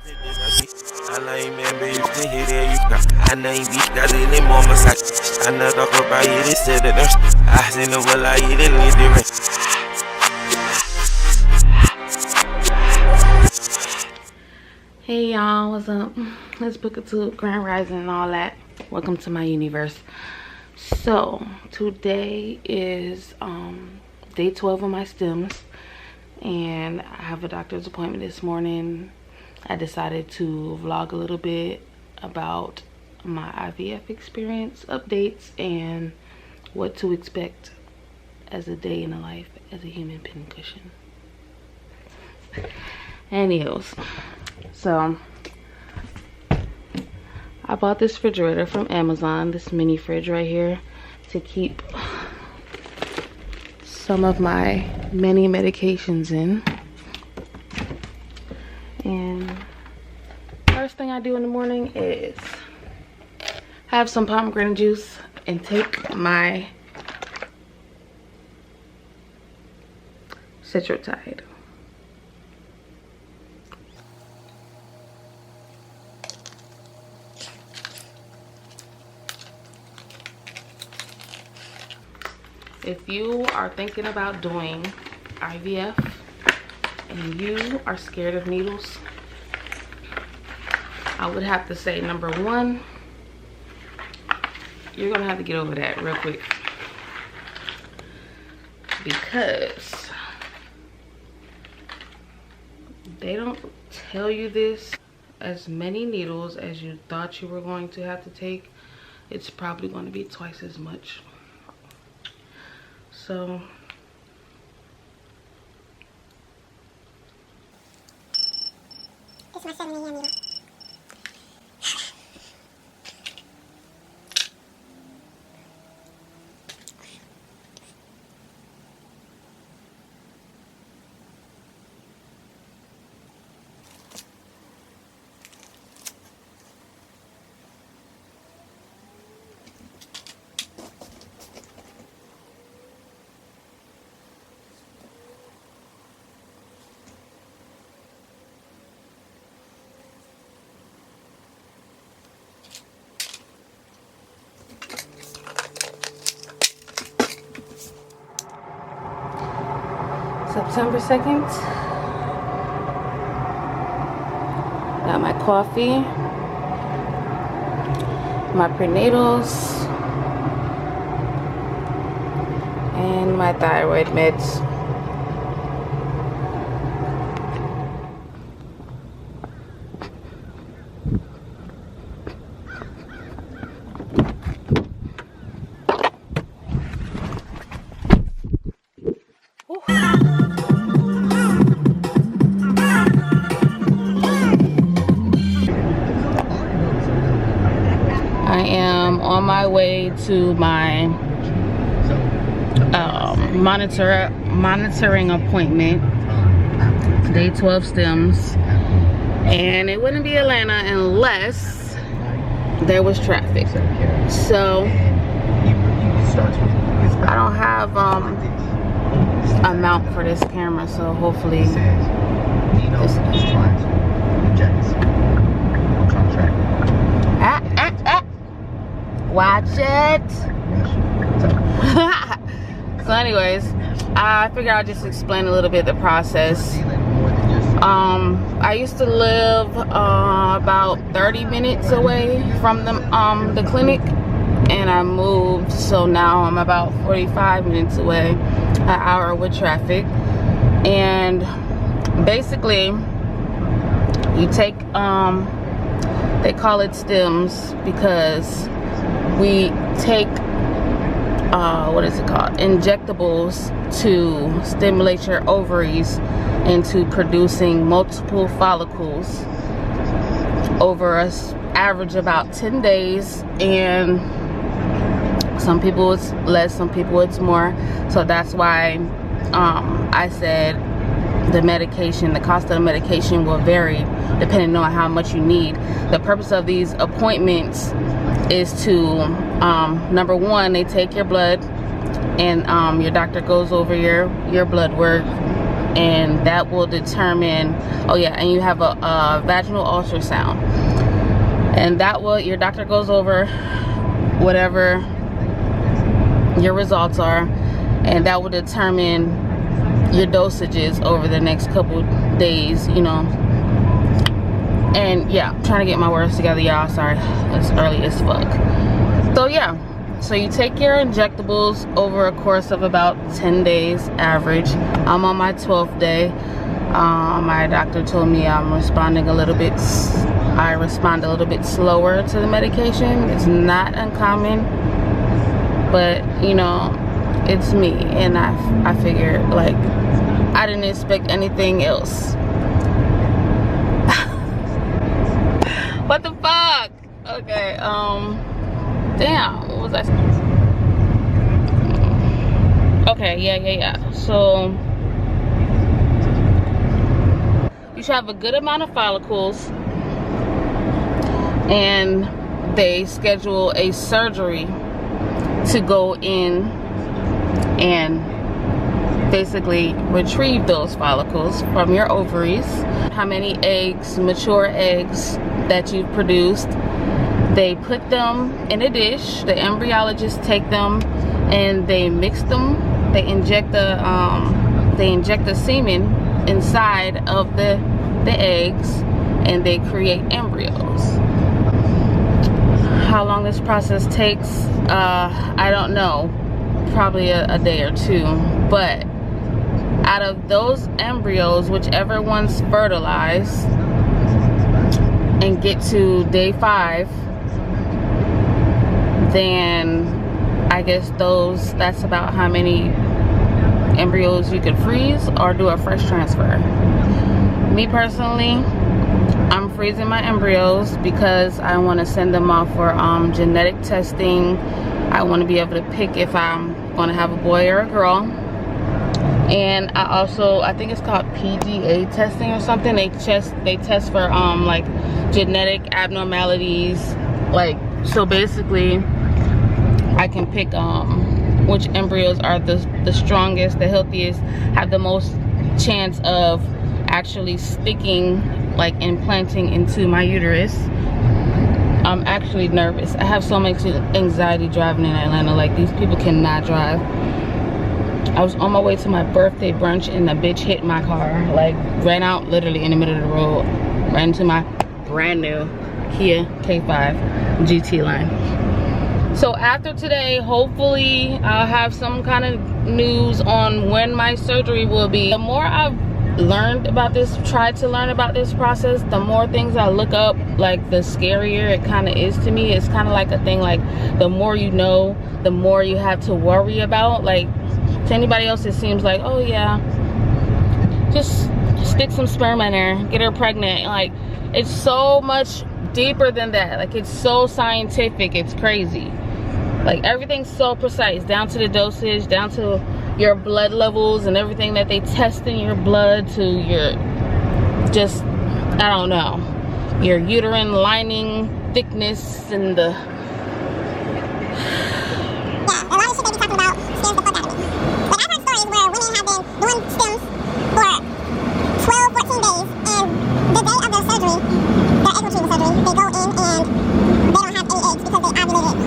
Hey y'all, what's up? It's Pookatook, Grand Rising and all that. Welcome to my universe. So today is day 12 of my stems, and I have a doctor's appointment this morning. I decided to vlog a little bit about my IVF experience, updates, and what to expect as a day in the life as a human pincushion. Anyways, so I bought this refrigerator from Amazon, this mini fridge right here, to keep some of my many medications in. And first thing I do in the morning is have some pomegranate juice and take my citrotide. If you are thinking about doing IVF and you are scared of needles, I would have to say, number one, you're gonna have to get over that real quick, because they don't tell you this. As many needles as you thought you were going to have to take, it's probably going to be twice as much. So this is my 7 a.m. needle. September 2nd, got my coffee, my prenatals, and my thyroid meds. I am on my way to my monitoring appointment, day 12 stems, and it wouldn't be Atlanta unless there was traffic. So I don't have a mount for this camera, so hopefully watch it. So anyways, I figured I'll just explain a little bit the process. I used to live about 30 minutes away from the clinic, and I moved, so now I'm about 45 minutes away, an hour with traffic. And basically you take they call it stems because we take what is it called, injectables, to stimulate your ovaries into producing multiple follicles over a average about 10 days, and some people it's less, some people it's more. So that's why I said the medication, the cost of the medication will vary depending on how much you need. The purpose of these appointments is to number one, they take your blood, and your doctor goes over your blood work and that will determine, oh yeah, and you have a vaginal ultrasound, and that will, your doctor goes over whatever your results are, and that will determine your dosages over the next couple days, you know. And yeah, I'm trying to get my words together, y'all. Sorry, it's early as fuck. So yeah, so you take your injectables over a course of about 10 days average. I'm on my 12th day. My doctor told me I'm responding a little bit, I respond a little bit slower to the medication. It's not uncommon, but you know, it's me, and I figured, like, I didn't expect anything else. What the fuck? Okay, damn, what was I saying? Okay, yeah. So you should have a good amount of follicles, and they schedule a surgery to go in and basically retrieve those follicles from your ovaries. How many eggs, mature eggs that you've produced, they put them in a dish. The embryologists take them and they mix them. They inject the semen inside of the eggs, and they create embryos. How long this process takes, I don't know. Probably a day or two. But out of those embryos, whichever ones fertilize and get to day 5, then I guess that's about how many embryos you could freeze or do a fresh transfer. Me personally, I'm freezing my embryos because I want to send them off for genetic testing. I want to be able to pick if I'm going to have a boy or a girl. And I think it's called PGA testing or something. They test for like genetic abnormalities, like, so basically I can pick which embryos are the strongest, the healthiest, have the most chance of actually sticking, like implanting into my uterus. I'm actually nervous. I have so much anxiety driving in Atlanta. Like, these people cannot drive. I was on my way to my birthday brunch and the bitch hit my car. Like, ran out literally in the middle of the road. Ran into my brand new Kia K5 GT line. So after today, hopefully I'll have some kind of news on when my surgery will be. The more I've learned about this, tried to learn about this process, the more things I look up, like, the scarier it kind of is to me. It's kind of like a thing, like, the more you know, the more you have to worry about. Like, to anybody else it seems like, oh yeah, just stick some sperm in there, get her pregnant. Like, it's so much deeper than that. Like, it's so scientific, it's crazy. Like, everything's so precise, down to the dosage, down to your blood levels and everything that they test in your blood, to your, just, I don't know, your uterine lining thickness and the... Yeah, a lot of shit they be talking about scares the fuck out of me. But I've heard stories where women have been doing stems for 12, 14 days, and the day of their surgery, their egg retrieval surgery, they go in and they don't have any eggs because they ovulated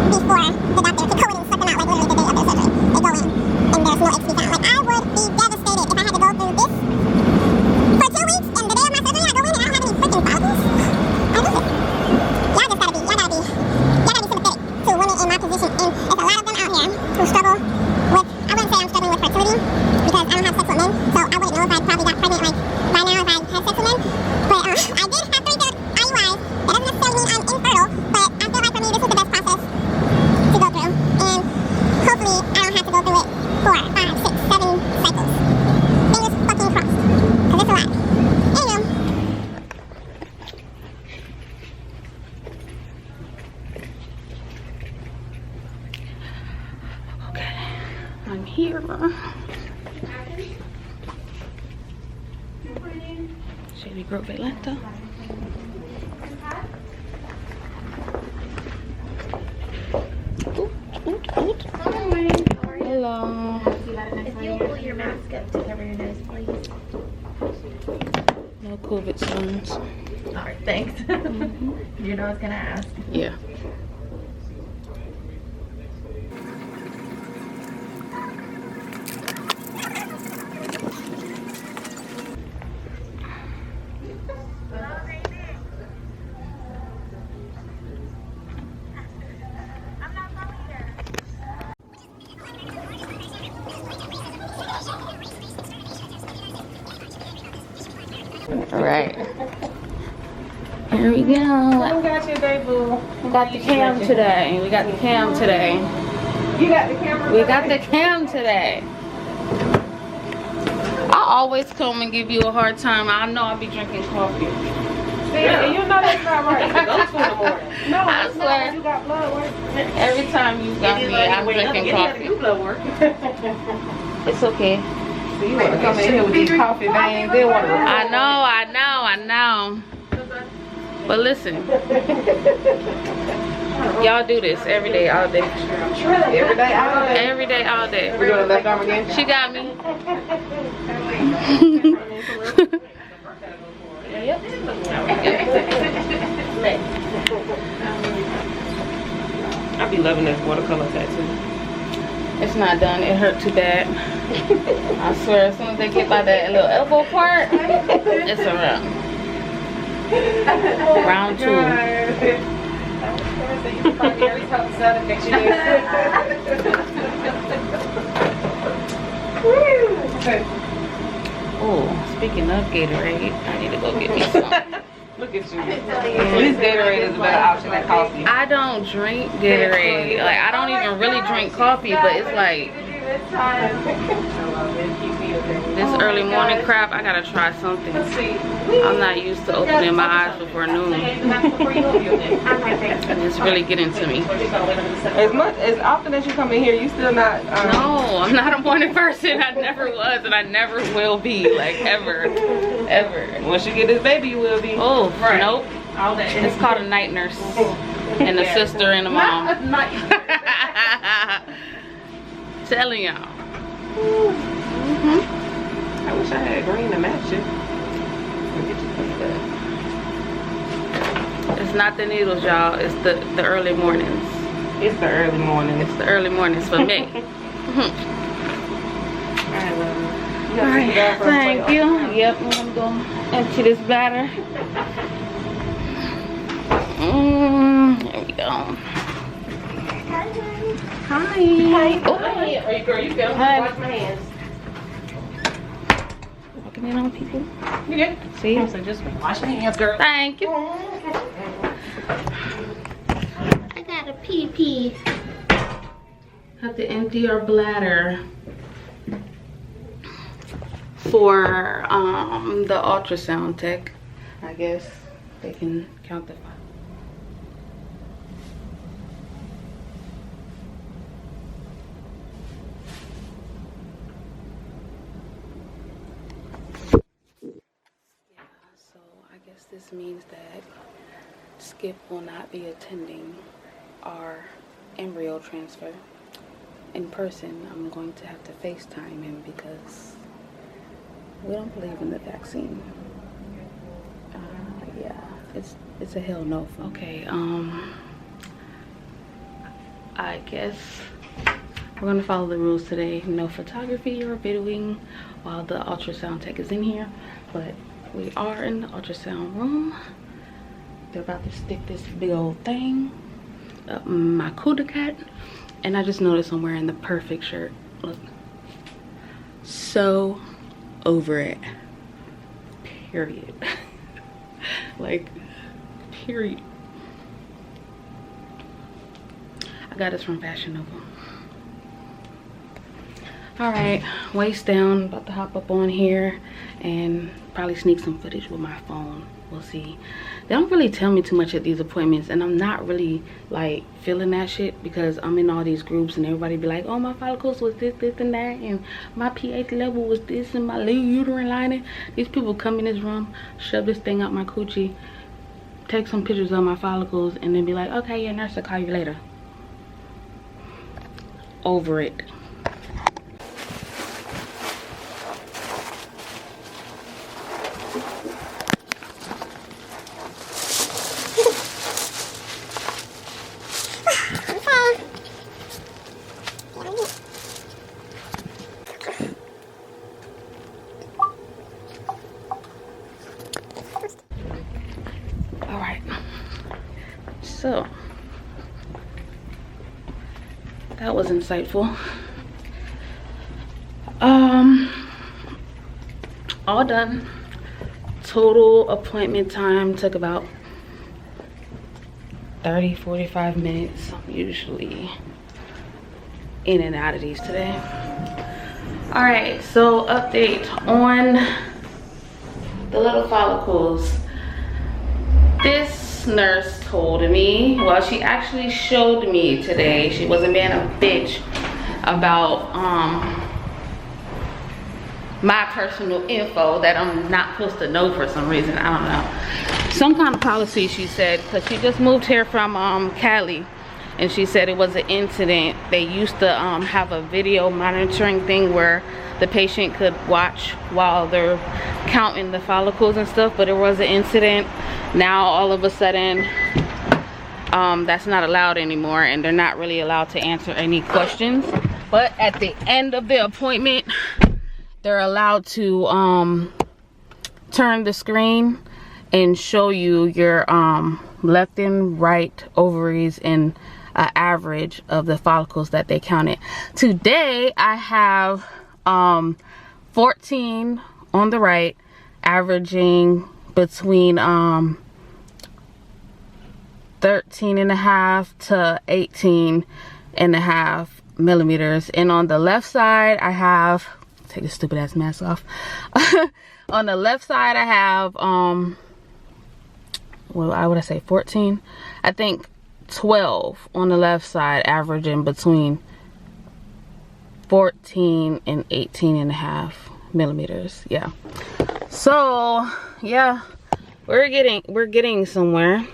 before the doctor could go in and suck them out, like literally the day of their surgery. They go in and there's no eggs to be found. Like, I would be devastated if I had to go through this for 2 weeks, and the day of my surgery I go in and I don't have any freaking follicles. I lose it. Y'all gotta be sympathetic to women in my position, and there's a lot of them out here who struggle with, I wouldn't say I'm struggling with fertility because I don't have sex with men, so I wouldn't know if I probably got pregnant like by now if I had sex with men. But I did have 3 failed IUIs. That doesn't necessarily mean I'm infertile, but I feel like for me this is the best process to go through, and hopefully I don't have to go through it 4, 5, 6, 7 cycles. Fingers fucking crossed, because it's a lot. Anyway. Okay, I'm here. Shady Grove, Atlanta. Hello. If you'll pull your mask up to cover your nose, please. COVID stones. All right, thanks. You know I was gonna ask. Yeah. All right. Here we go. We got you today, boo. We got the cam today. We got the cam today. You got the camera. We got the cam today. I always come and give you a hard time. I know I'll be drinking coffee. Yeah, you know that's not right. Go to in the morning. No, I swear. You got blood work. Every time you got me, I'm drinking coffee. You blood work. It's okay. So you want to come in here with these coffee veins? They want to. I know. But listen, y'all do this every day, all day. Every day, all day. Every day, all day. We're doing the left arm again. She got me. Yep. I be loving this watercolor tattoo. It's not done. It hurt too bad. I swear, as soon as they get by that little elbow part, it's a wrap. Round 2. Oh, speaking of Gatorade, I need to go get me some. Look at you. At least Gatorade is a better option than coffee. I don't drink Gatorade. Like, I don't even really drink coffee, but it's like this early morning crap, I gotta try something. I'm not used to opening my eyes before noon. And it's really getting to me. As often as you come in here, you still not No, I'm not a morning person. I never was and I never will be. Like, ever. Once you get this baby, you will be. Oh, nope. It's called a night nurse. And a sister and a mom. Telling y'all. I wish I had green to match it. It's not the needles, y'all. It's the early mornings. It's the early morning. It's the early mornings for me. Alright, thank you. Yep, I'm gonna go empty this bladder. There we go. Hi. Oh, Are you girl? You good? Hi. Wash my hands. Walking in on people. You good? See? So just wash your hands, girl. Thank you. I got a pee. Have to empty our bladder for the ultrasound tech. I guess they can count the file. So I guess this means that Skip will not be attending our embryo transfer in person. I'm going to have to FaceTime him because we don't believe in the vaccine. Yeah, it's a hell no. Okay, I guess we're gonna follow the rules today. No photography or videoing while the ultrasound tech is in here, but we are in the ultrasound room. They're about to stick this big old thing up my Pookatook, and I just noticed I'm wearing the perfect shirt. Look, so over it, period. Like, period. I got this from Fashion Nova. All right, waist down, about to hop up on here and probably sneak some footage with my phone. We'll see. They don't really tell me too much at these appointments, and I'm not really like feeling that shit because I'm in all these groups and everybody be like, oh, my follicles was this and that, and my pH level was this, and my uterine lining. These people come in this room, shove this thing up my coochie, take some pictures of my follicles, and then be like, okay, your nurse will call you later. Over it. So that was insightful. All done. Total appointment time took about 30-45 minutes. I'm usually in and out of these today. All right, so update on the little follicles. This nurse told me, well, she actually showed me today, she wasn't being a bitch about my personal info that I'm not supposed to know for some reason. I don't know. Some kind of policy, she said, because she just moved here from Cali, and she said it was an incident. They used to have a video monitoring thing where the patient could watch while they're counting the follicles and stuff, but it was an incident. Now all of a sudden that's not allowed anymore, and they're not really allowed to answer any questions. But at the end of the appointment, they're allowed to turn the screen and show you your left and right ovaries and an average of the follicles that they counted. Today I have 14 on the right, averaging between 13.5 to 18.5 millimeters, and on the left side I have, take this stupid ass mask off. On the left side I have well, I would say 14, I think 12 on the left side, averaging between 14 and 18.5 millimeters. Yeah, so yeah, we're getting somewhere.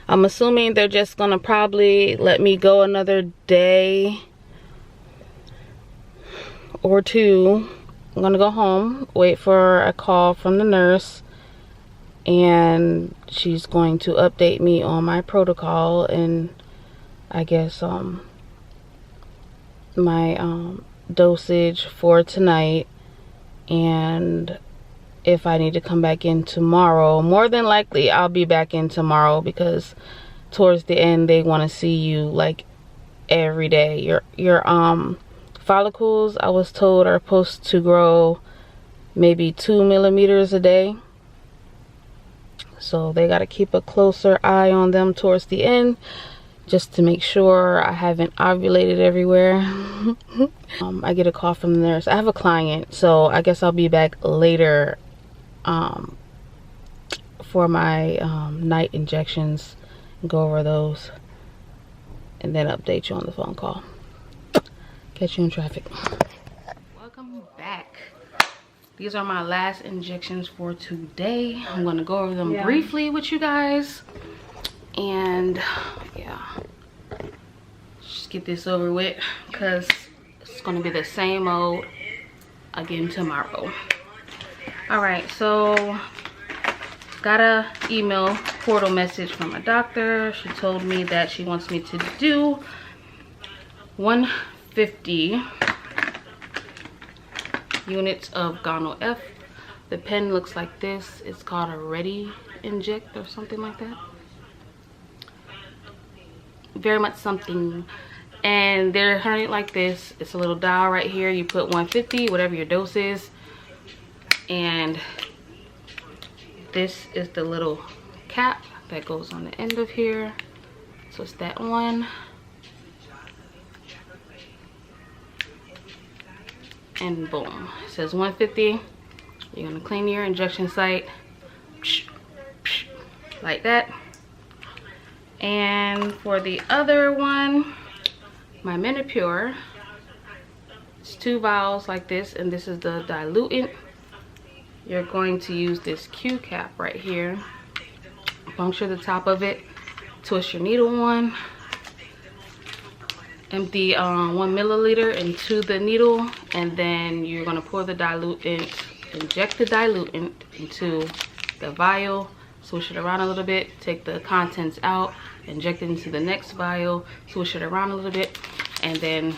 I'm assuming they're just gonna probably let me go another day or two. I'm gonna go home, wait for a call from the nurse, and she's going to update me on my protocol and I guess my dosage for tonight, and if I need to come back in tomorrow. More than likely I'll be back in tomorrow, because towards the end they want to see you like every day. Your follicles, I was told, are supposed to grow maybe 2 millimeters a day, so they got to keep a closer eye on them towards the end, just to make sure I haven't ovulated everywhere. I get a call from the nurse. I have a client, so I guess I'll be back later for my night injections, go over those, and then update you on the phone call. Catch you in traffic. Welcome back. These are my last injections for today. I'm gonna go over them briefly with you guys, and yeah, just get this over with, because it's gonna be the same old again tomorrow. All right, so got a email portal message from my doctor. She told me that she wants me to do 150 units of Gono F. The pen looks like this. It's called a Ready Inject or something like that. Very much something. And they're hunted like this. It's a little dial right here. You put 150, whatever your dose is. And this is the little cap that goes on the end of here. So it's that one. And boom, it says 150. You're gonna clean your injection site like that. And for the other one, my Menopure, it's 2 vials like this, and this is the diluent. You're going to use this Q cap right here, puncture the top of it, twist your needle on, empty 1 milliliter into the needle, and then you're going to pour the diluent, inject the diluent into the vial, swish it around a little bit, take the contents out, inject it into the next vial, swish it around a little bit, and then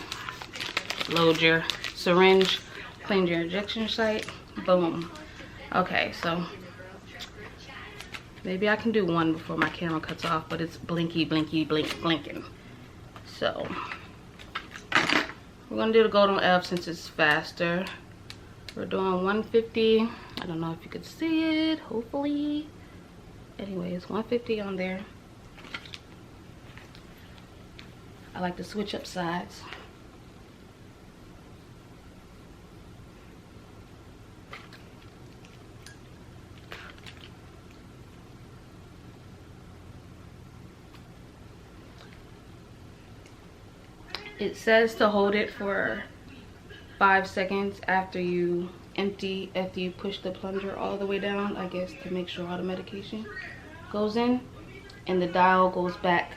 load your syringe, clean your injection site, boom. Okay, so Maybe I can do one before my camera cuts off, but it's blinky, blinky, blinking. So we're gonna do the golden elf since it's faster. We're doing 150. I don't know if you could see it, hopefully. Anyways, 150 on there. I like to switch up sides. It says to hold it for 5 seconds after you push the plunger all the way down, I guess, to make sure all the medication goes in, and the dial goes back